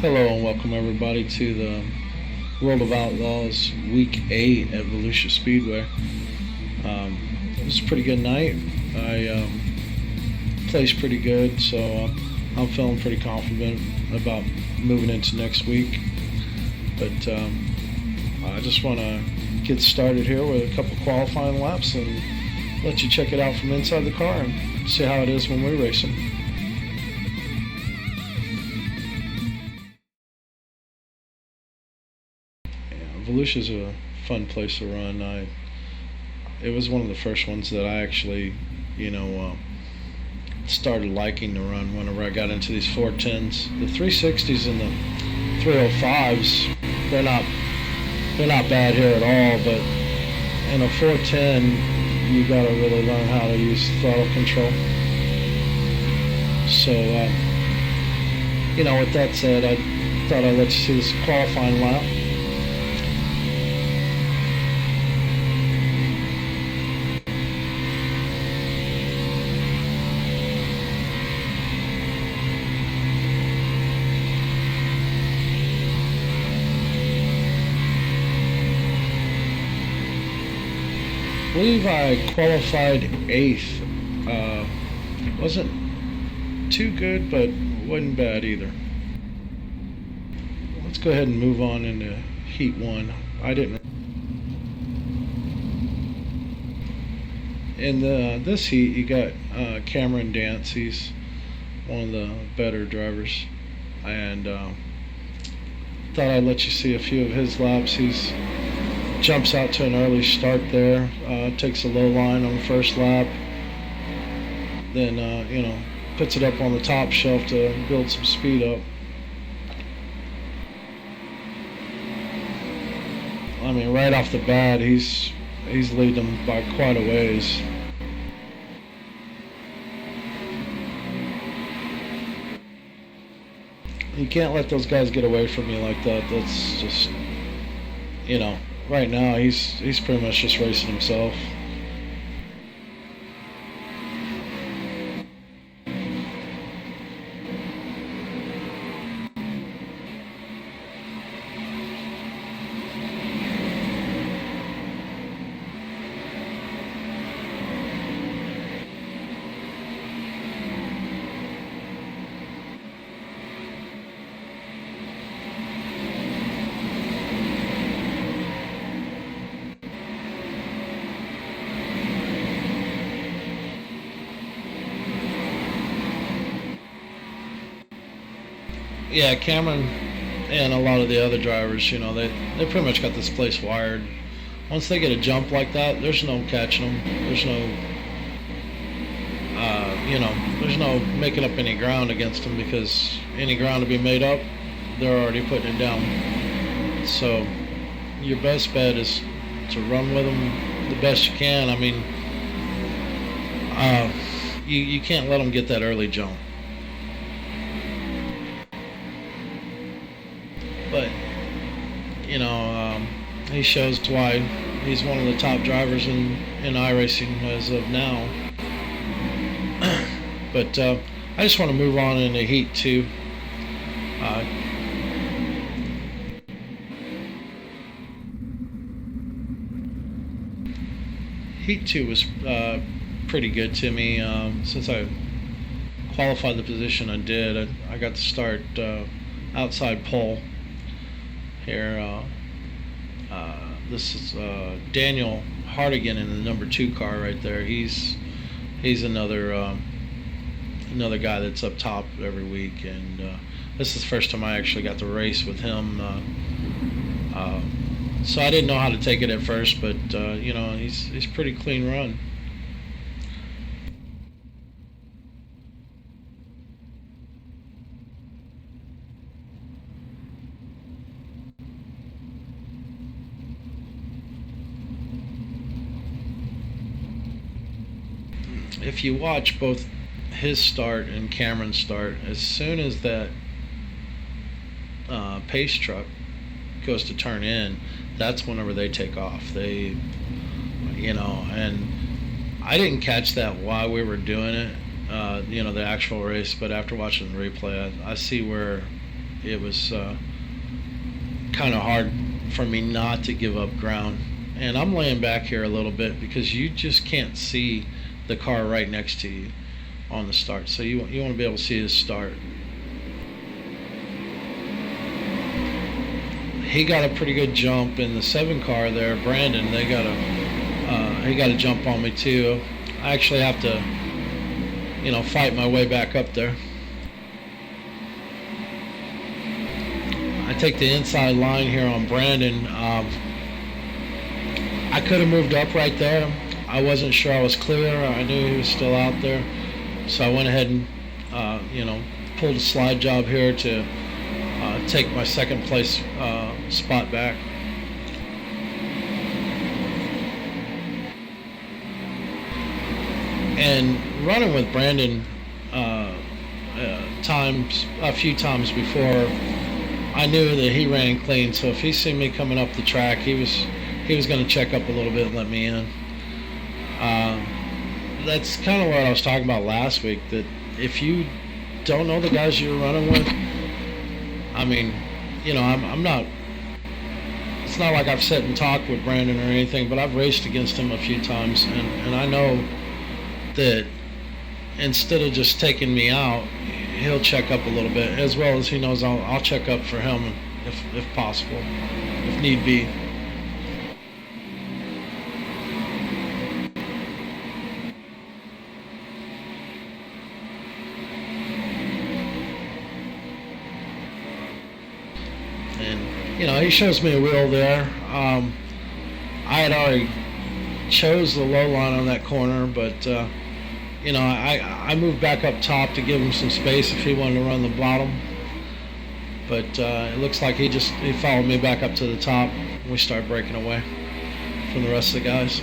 Hello and welcome everybody to the World of Outlaws Week 8 at Valusia Speedway. It was a pretty good night. I placed pretty good, so I'm feeling pretty confident about moving into next week. But I just want to get started here with a couple qualifying laps and let you check it out from inside the car and see how it is when we race them. Valusia's a fun place to run. It was one of the first ones that I actually, started liking to run whenever I got into these 410s. The 360s and the 305s, they're not bad here at all, but in a 410, you gotta really learn how to use throttle control. So, with that said, I thought I'd let you see this qualifying lap. I believe I qualified 8th. Wasn't too good, but wasn't bad either. Let's go ahead and move on into Heat 1. In this heat, you got Cameron Dance. He's one of the better drivers, and thought I'd let you see a few of his laps. He's jumps out to an early start there, takes a low line on the first lap, then puts it up on the top shelf to build some speed up. I mean, right off the bat, he's leading them by quite a ways. You can't let those guys get away from you like that. That's just, right now he's pretty much just racing himself. Yeah, Cameron and a lot of the other drivers, they pretty much got this place wired. Once they get a jump like that, there's no catching them. There's no making up any ground against them, because any ground to be made up, they're already putting it down. So your best bet is to run with them the best you can. I mean, you can't let them get that early jump. But he shows why he's one of the top drivers in iRacing as of now. But I just want to move on into Heat 2. Heat 2 was pretty good to me. Since I qualified the position I did, I got to start outside pole here. This is Daniel Hardigan in the number 2 car right there. He's another guy that's up top every week, and this is the first time I actually got to race with him. So I didn't know how to take it at first, but he's pretty clean run. If you watch both his start and Cameron's start, as soon as that pace truck goes to turn in, that's whenever they take off. And I didn't catch that while we were doing it, the actual race, but after watching the replay, I see where it was kind of hard for me not to give up ground. And I'm laying back here a little bit because you just can't see the car right next to you on the start. So you want to be able to see his start. He got a pretty good jump in the 7 car there. Brandon, he got a jump on me too. I actually have to, fight my way back up there. I take the inside line here on Brandon. I could have moved up right there. I wasn't sure I was clear. I knew he was still out there. So I went ahead and, pulled a slide job here to take my second place spot back. And running with Brandon a few times before, I knew that he ran clean. So if he seen me coming up the track, he was going to check up a little bit and let me in. That's kind of what I was talking about last week, that if you don't know the guys you're running with, I mean, I'm not, it's not like I've sat and talked with Brandon or anything, but I've raced against him a few times, and I know that instead of just taking me out, he'll check up a little bit, as well as he knows I'll check up for him if possible, if need be. And he shows me a wheel there. I had already chose the low line on that corner, but I moved back up top to give him some space if he wanted to run the bottom. But it looks like he followed me back up to the top. And we start breaking away from the rest of the guys.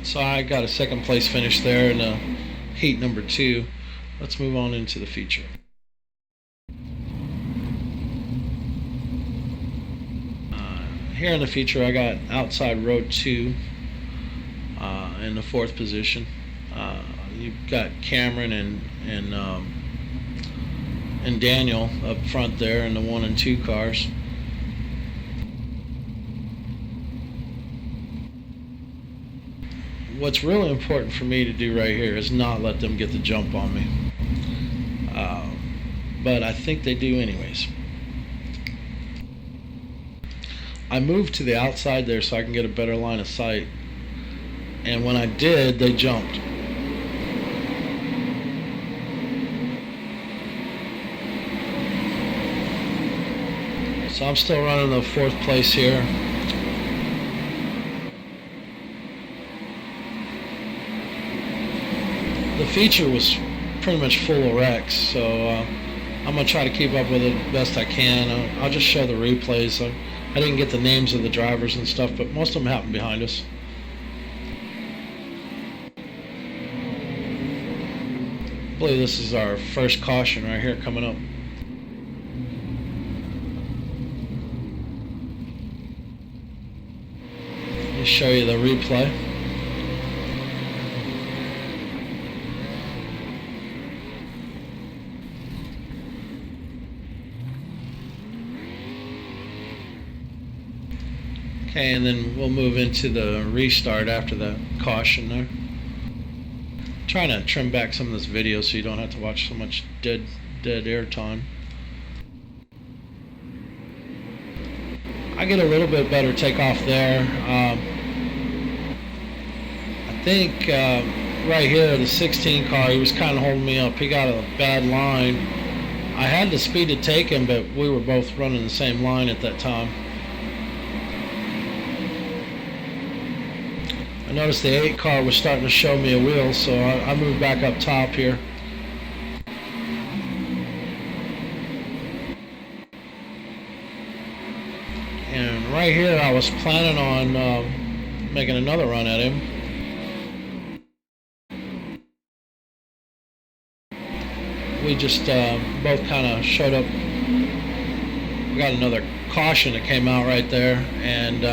So I got a second place finish there in heat number 2. Let's move on into the feature. Here in the feature, I got outside row 2 in the 4th position. You've got Cameron and Daniel up front there in the 1 and 2 cars. What's really important for me to do right here is not let them get the jump on me. But I think they do anyways. I moved to the outside there so I can get a better line of sight. And when I did, they jumped. So I'm still running the 4th place here. The feature was pretty much full of wrecks, so I'm going to try to keep up with it best I can. I'll just show the replays. I didn't get the names of the drivers and stuff, but most of them happened behind us. I believe this is our first caution right here coming up. Let me show you the replay. Okay, and then we'll move into the restart after the caution there. I'm trying to trim back some of this video so you don't have to watch so much dead air time. I get a little bit better takeoff there. I think right here, the 16 car, he was kind of holding me up. He got a bad line. I had the speed to take him, but we were both running the same line at that time. I noticed the 8 car was starting to show me a wheel, so I moved back up top here. And right here I was planning on making another run at him. We just both kind of showed up. We got another caution that came out right there, and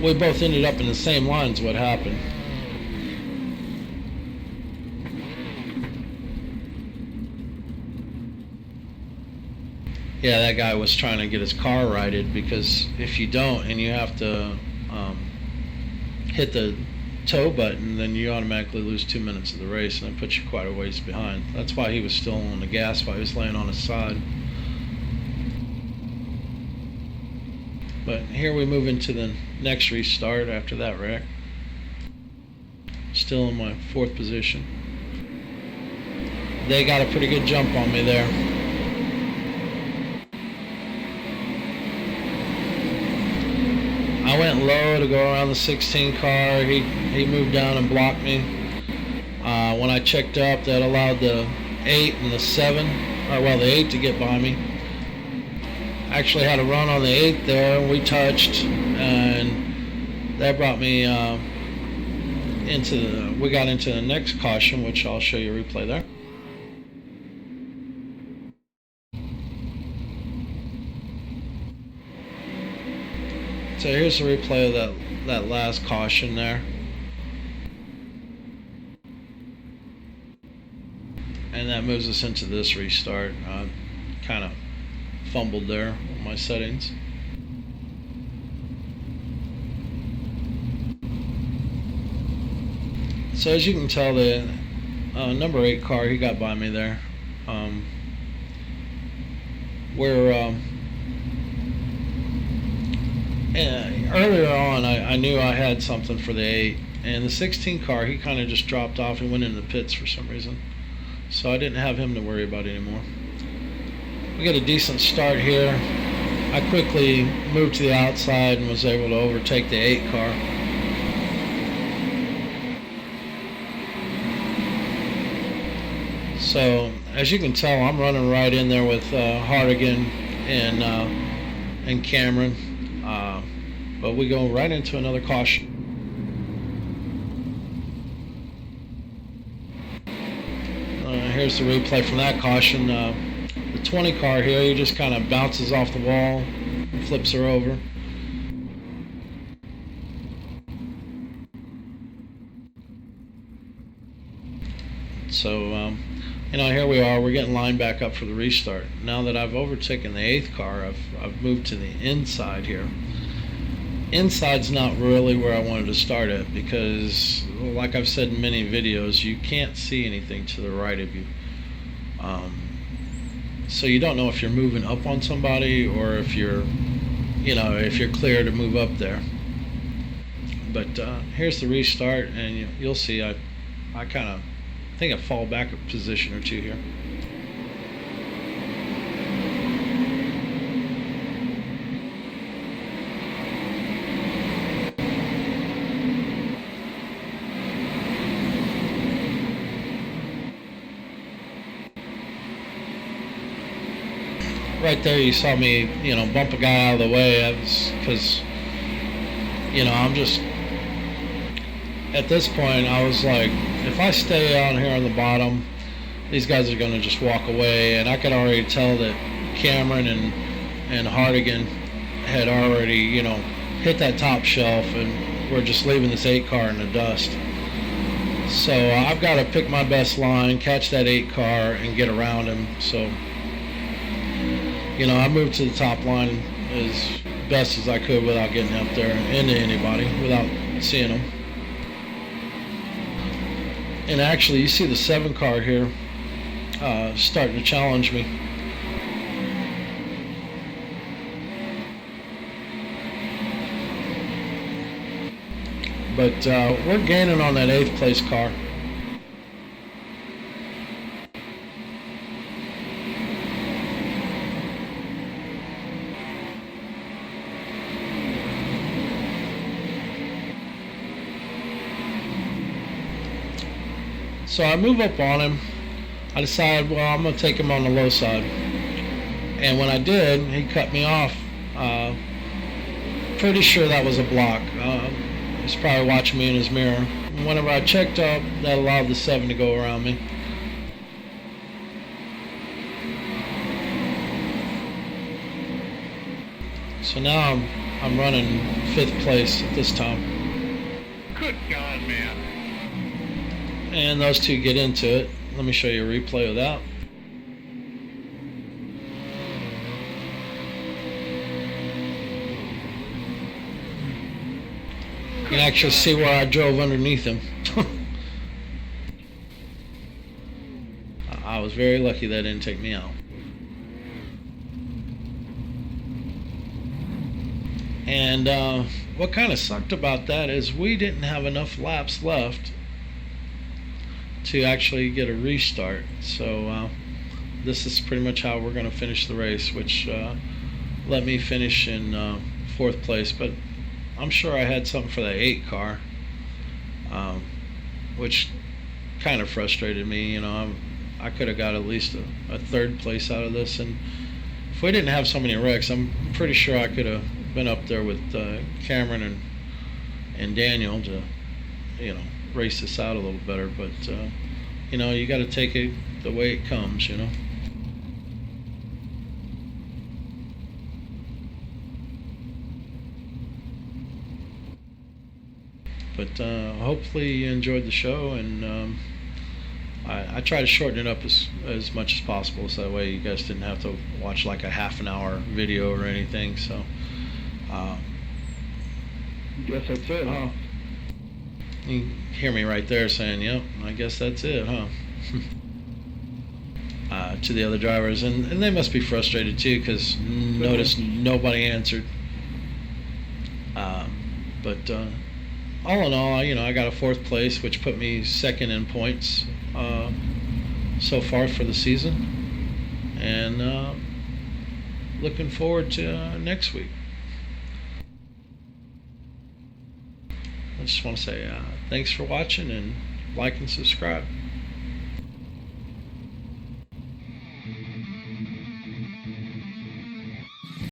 we both ended up in the same lines. What happened? Yeah, that guy was trying to get his car righted, because if you don't and you have to hit the tow button, then you automatically lose 2 minutes of the race, and that puts you quite a ways behind. That's why he was still on the gas while he was laying on his side. But here we move into the next restart after that wreck. Still in my 4th position. They got a pretty good jump on me there. I went low to go around the 16 car. He moved down and blocked me. When I checked up, that allowed the 8 and the 7, or well, the 8 to get by me. I actually had a run on the 8 there. We touched, and that brought me we got into the next caution, which I'll show you a replay there. So here's a replay of that last caution there. And that moves us into this restart. Kind of fumbled there on my settings. So as you can tell, the number 8 car, he got by me there. Earlier on, I knew I had something for the 8, and the 16 car, he kind of just dropped off and went into the pits for some reason. So I didn't have him to worry about anymore. We got a decent start here. I quickly moved to the outside and was able to overtake the 8 car. So as you can tell, I'm running right in there with Hardigan and Cameron. But we go right into another caution. Here's the replay from that caution. The 20 car here, he just kind of bounces off the wall and flips her over. So, here we are. We're getting lined back up for the restart. Now that I've overtaken the 8th car, I've moved to the inside here. Inside's not really where I wanted to start at, because, like I've said in many videos, you can't see anything to the right of you. So you don't know if you're moving up on somebody or if you're clear to move up there. But here's the restart, and you'll see I think I fall back a position or two here. Right there, you saw me, bump a guy out of the way. That's because, I'm just, at this point, I was like, if I stay out here on the bottom, these guys are going to just walk away. And I could already tell that Cameron and Hardigan had already, hit that top shelf, and we're just leaving this 8 car in the dust. So I've got to pick my best line, catch that 8 car, and get around him. So, I moved to the top line as best as I could without getting up there into anybody, without seeing them. And actually, you see the 7 car here starting to challenge me. But we're gaining on that 8th place car. So I move up on him. I decide, well, I'm going to take him on the low side. And when I did, he cut me off. Pretty sure that was a block. He's probably watching me in his mirror. And whenever I checked up, that allowed the 7 to go around me. So now I'm running 5th place at this time. Good God, man. And those two get into it. Let me show you a replay of that. You can actually see where I drove underneath him. I was very lucky that didn't take me out. And what kind of sucked about that is we didn't have enough laps left to actually get a restart. So this is pretty much how we're going to finish the race, which let me finish in 4th place. But I'm sure I had something for the 8 car, which kind of frustrated me. You know, I could have got at least a 3rd place out of this, and if we didn't have so many wrecks, I'm pretty sure I could have been up there with Cameron and Daniel to, you know, race this out a little better. But you know, you got to take it the way it comes, you know. But hopefully you enjoyed the show, and I try to shorten it up as much as possible, so that way you guys didn't have to watch like a half an hour video or anything. So Guess that's it, huh? you hear me right there saying, "Yep, I guess that's it, huh?" To the other drivers, and they must be frustrated too, because notice nobody answered. But all in all, you know, I got a 4th place, which put me 2nd in points so far for the season, and looking forward to next week. I just want to say thanks for watching, and like and subscribe.